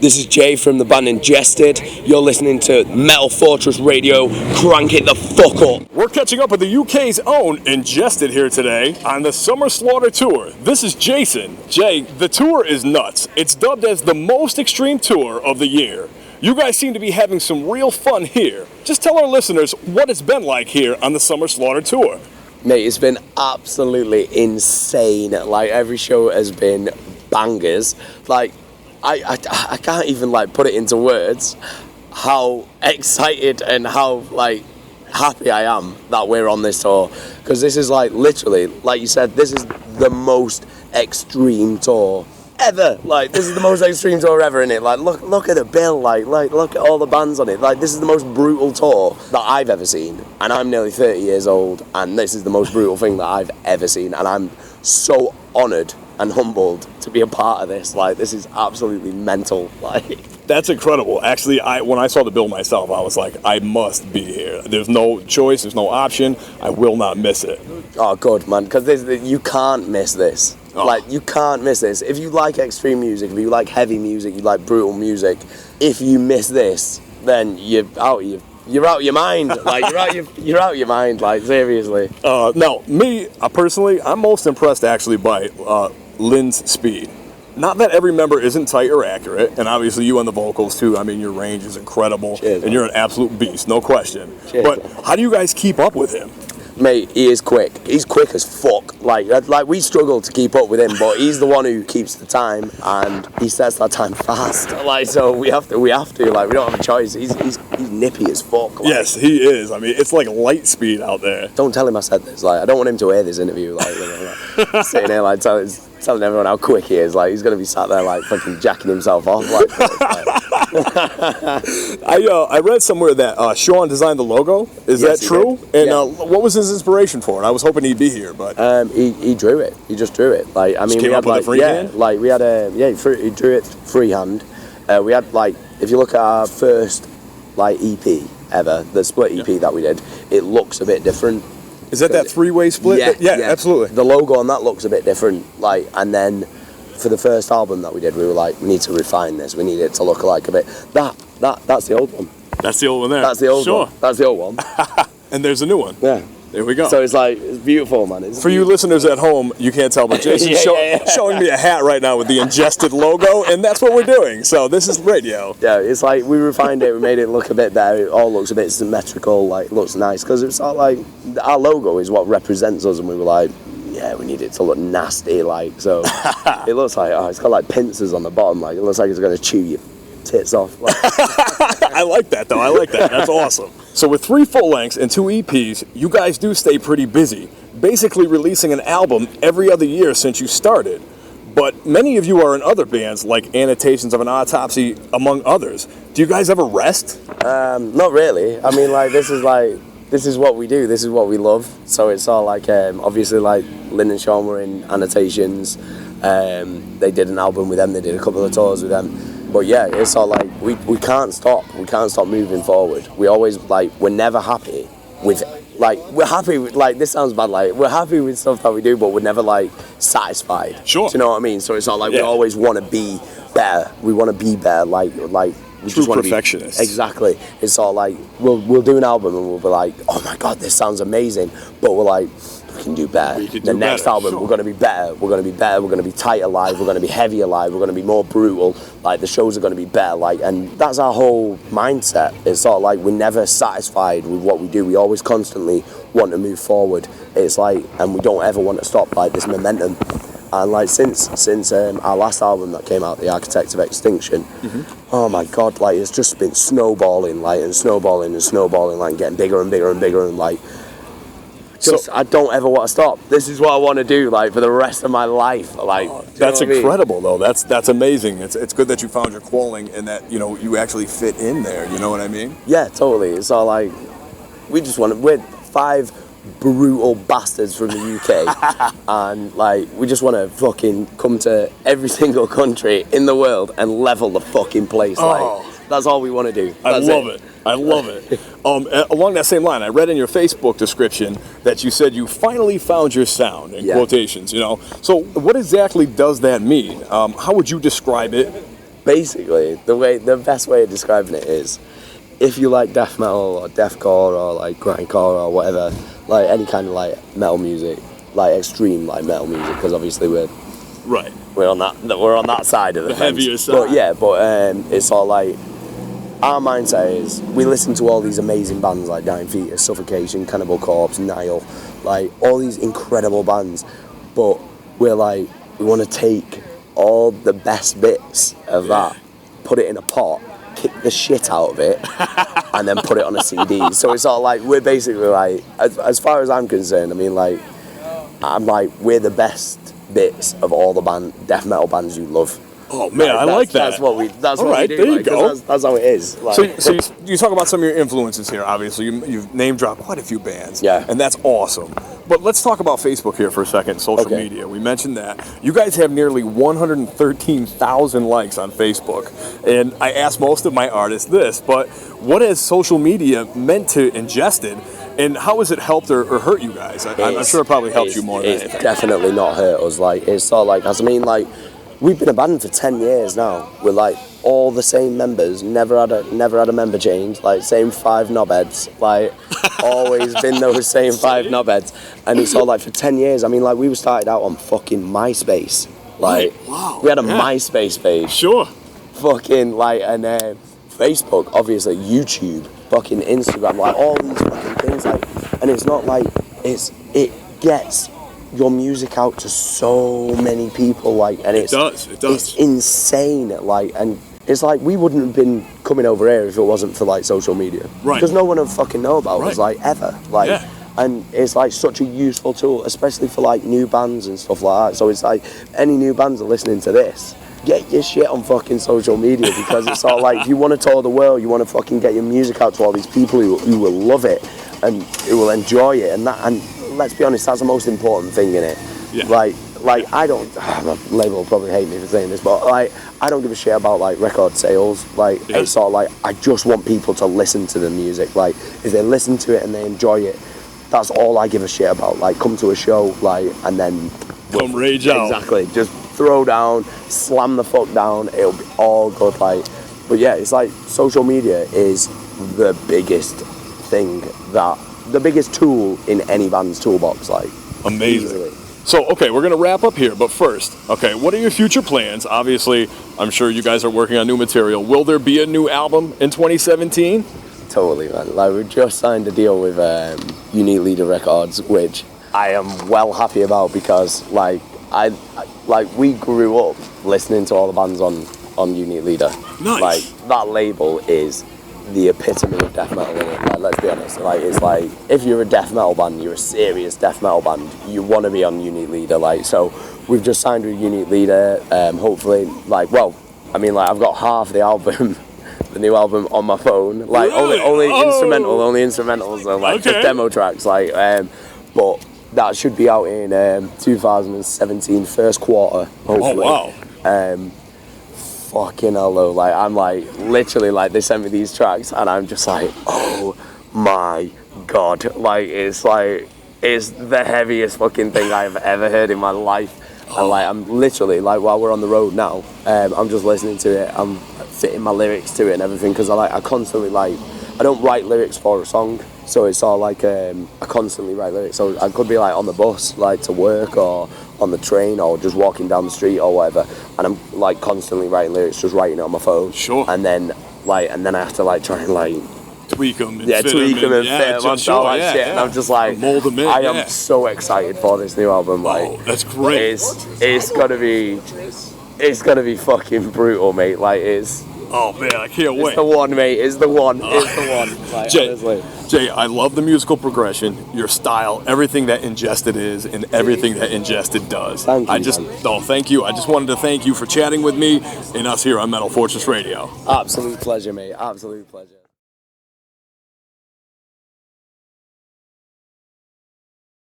This is Jay from the band Ingested. You're listening to Metal Fortress Radio. Crank it the fuck up. We're catching up with the UK's own Ingested here today on the Summer Slaughter Tour. This is Jason. Jay, the tour is nuts. It's dubbed as the most extreme tour of the year. You guys seem to be having some real fun here. Just tell our listeners what it's been like here on the Summer Slaughter Tour. Mate, it's been absolutely insane. Like, every show has been bangers. Like, I can't even like put it into words how excited and how like happy I am that we're on this tour, because this is like literally, like you said, this is the most extreme tour ever. Like, this is the most extreme tour ever, innit? Like, look at the bill, like look at all the bands on it. Like, this is the most brutal tour that I've ever seen, and I'm nearly 30 years old, and this is the most brutal thing that I've ever seen, and I'm so honoured and humbled to be a part of this. Like, this is absolutely mental. Like, that's incredible. Actually, when I saw the bill myself, I was like, I must be here. There's no choice, there's no option. I will not miss it. Oh, good, man, because you can't miss this. Oh. Like, you can't miss this. If you like extreme music, if you like heavy music, you like brutal music, if you miss this, then you're out of your mind. Like, you're out of your mind. Like, seriously. No, me personally, I'm most impressed actually by Lynn's speed. Not that every member isn't tight or accurate, and obviously you on the vocals too. I mean, your range is incredible. Cheers, and you're an absolute beast, no question. Cheers, but how do you guys keep up with him? Mate, he is quick. He's quick as fuck. Like we struggle to keep up with him, but he's the one who keeps the time, and he sets that time fast. Like, so we have to. Like, we don't have a choice. He's nippy as fuck. Like. Yes, he is. I mean, it's like light speed out there. Don't tell him I said this. Like, I don't want him to hear this interview. Like, sitting here like telling everyone how quick he is. Like, he's gonna be sat there like fucking jacking himself off. Like, I read somewhere that Sean designed the logo. Is that true? And what was his inspiration for it? I was hoping he'd be here, but he drew it. He just drew it. Like, I mean, we had like freehand? Like we had he drew it freehand. We had like, if you look at our first like EP ever, the split EP that we did, it looks a bit different. Is that three-way split? Yeah, absolutely. The logo on that looks a bit different. Like, and then for the first album that we did, we were like, we need to refine this. We need it to look like a bit. That's the old one. That's the old one there. That's the old one. That's the old one. And there's a new one. Yeah. There we go. So it's like, it's beautiful, man. For you listeners at home, you can't tell, but Jason's showing me a hat right now with the Ingested logo, and that's what we're doing. So this is radio. Yeah, it's like we refined it, we made it look a bit better. It all looks a bit symmetrical, like, looks nice, because it's all like, our logo is what represents us, and we were like, yeah, we need it to look nasty, like, so it looks like, it's got like pincers on the bottom, like, it looks like it's going to chew your tits off. Like. I like that, though. I like that. That's awesome. So with 3 full lengths and 2 EPs, you guys do stay pretty busy, basically releasing an album every other year since you started. But many of you are in other bands, like Annotations of an Autopsy, among others. Do you guys ever rest? Not really. I mean, like, this is what we do. This is what we love. So it's all like, obviously, like, Lynn and Sean were in Annotations. They did an album with them. They did a couple of tours with them. But yeah, it's all like, we can't stop. We can't stop moving forward. We always, like, we're never happy with, like, we're happy with, like, this sounds bad, like, we're happy with stuff that we do, but we're never, like, satisfied. Sure. Do you know what I mean? So it's all like, we always want to be better. We want to be better, like we true just want perfectionists. Exactly. It's all like, we'll do an album and we'll be like, oh my God, this sounds amazing. But we're like, we can do better. The next album, we're going to be better. We're going to be better. We're going to be tighter live. We're going to be heavier live. We're going to be more brutal. Like, the shows are going to be better. Like, and that's our whole mindset. It's sort of like, we're never satisfied with what we do. We always constantly want to move forward. It's like, and we don't ever want to stop, like, this momentum. And like, since our last album that came out, The Architect of Extinction, oh my God, like, it's just been snowballing, like, and snowballing and snowballing, like, getting bigger and bigger and bigger, and like, just, I don't ever want to stop. This is what I want to do, like, for the rest of my life. Like, that's incredible, though. That's amazing. It's good that you found your calling and that, you know, you actually fit in there. You know what I mean? Yeah, totally. It's all like, we're 5 brutal bastards from the UK, and like, we just want to fucking come to every single country in the world and level the fucking place. Like, that's all we want to do. I love it. Along that same line, I read in your Facebook description that you said you finally found your sound, in quotations, you know. So what exactly does that mean? How would you describe it? basically, the best way of describing it is, if you like death metal or deathcore or like grindcore or whatever, like any kind of like metal music, like extreme like metal music, because obviously we're on that side of the fence. Heavier side. But yeah, it's all like, our mindset is we listen to all these amazing bands like Dying Fetus, Suffocation, Cannibal Corpse, Nile, like all these incredible bands, but we're like, we want to take all the best bits of that, put it in a pot, kick the shit out of it, and then put it on a CD. So it's all like, we're basically like, as far as I'm concerned, I mean, like, I'm like, we're the best bits of all the death metal bands you love. Oh man, I like that. That's what we do. There you go. That's how it is. Like, so you talk about some of your influences here. Obviously, you've name dropped quite a few bands. Yeah. And that's awesome. But let's talk about Facebook here for a second. Social media. We mentioned that you guys have nearly 113,000 likes on Facebook. And I asked most of my artists this, but what has social media meant to Ingested? And how has it helped or hurt you guys? I'm sure it probably helped you more than anything. It's definitely not hurt us. Like, it's sort of like, I mean, like, we've been a band for 10 years now. We're like all the same members, never had a member change, like same 5 knobheads, like always been those same 5 knobheads. And it's all like for 10 years. I mean, like, we were started out on fucking MySpace. Like, we had a MySpace page. Sure. Fucking like, and Facebook, obviously, YouTube, fucking Instagram, like all these fucking things, like, and it's not like, it gets your music out to so many people, like, and it does. It's insane, like, and it's like we wouldn't have been coming over here if it wasn't for like social media, right? Because no one would fucking know about us, like, ever, like, and it's like such a useful tool, especially for like new bands and stuff like that. So it's like, any new bands are listening to this, get your shit on fucking social media, because it's all like, if you want to tour the world, you want to fucking get your music out to all these people who will love it and who will enjoy it, and let's be honest, that's the most important thing in it. Yeah. Like I don't, my label will probably hate me for saying this, but like, I don't give a shit about like record sales. Like, it's sort of like, I just want people to listen to the music. Like, if they listen to it and they enjoy it, that's all I give a shit about. Like, come to a show, like, and then come rage out. Exactly. Just throw down, slam the fuck down. It'll be all good. Like, but yeah, it's like social media is the biggest thing, the biggest tool in any band's toolbox. Like, amazing. Easily. So, okay, we're going to wrap up here, but first, okay, what are your future plans? Obviously, I'm sure you guys are working on new material. Will there be a new album in 2017? Totally, man. Like, we just signed a deal with Unique Leader Records, which I am well happy about, because like, we grew up listening to all the bands on Unique Leader. Nice. Like, that label is the epitome of death metal, in it. Like, let's be honest. Like, it's like, if you're a death metal band, you're a serious death metal band, you want to be on Unique Leader. Like, so we've just signed with Unique Leader. Hopefully, like, well, I mean, like, I've got half the album, the new album, on my phone. Like, really? only instrumentals, so like just demo tracks. Like, but that should be out in 2017, first quarter, hopefully. Oh wow. Fucking hell, though. Like, I'm like, literally, like, they sent me these tracks and I'm just like, oh my god. Like, it's the heaviest fucking thing I've ever heard in my life. And like, I'm literally, like, while we're on the road now, I'm just listening to it, I'm fitting my lyrics to it and everything, because I constantly, like, I don't write lyrics for a song, so it's all like, I constantly write lyrics. So I could be like on the bus, like, to work, or on the train, or just walking down the street or whatever, and I'm like constantly writing lyrics, just writing it on my phone. Sure. And then I have to like try and like tweak them and fit them and all that shit. And I'm just like, mold them in. I am so excited for this new album. Like, oh, that's great. It's gonna be fucking brutal, mate. Like, oh man, I can't wait. It's the one, mate. It's the one. It's the one. Like, Jay, I love the musical progression, your style, everything that Ingested is, and everything that Ingested does. Thank you. Thank you. I just wanted to thank you for chatting with me and us here on Metal Fortress Radio. Absolute pleasure, mate. Absolute pleasure.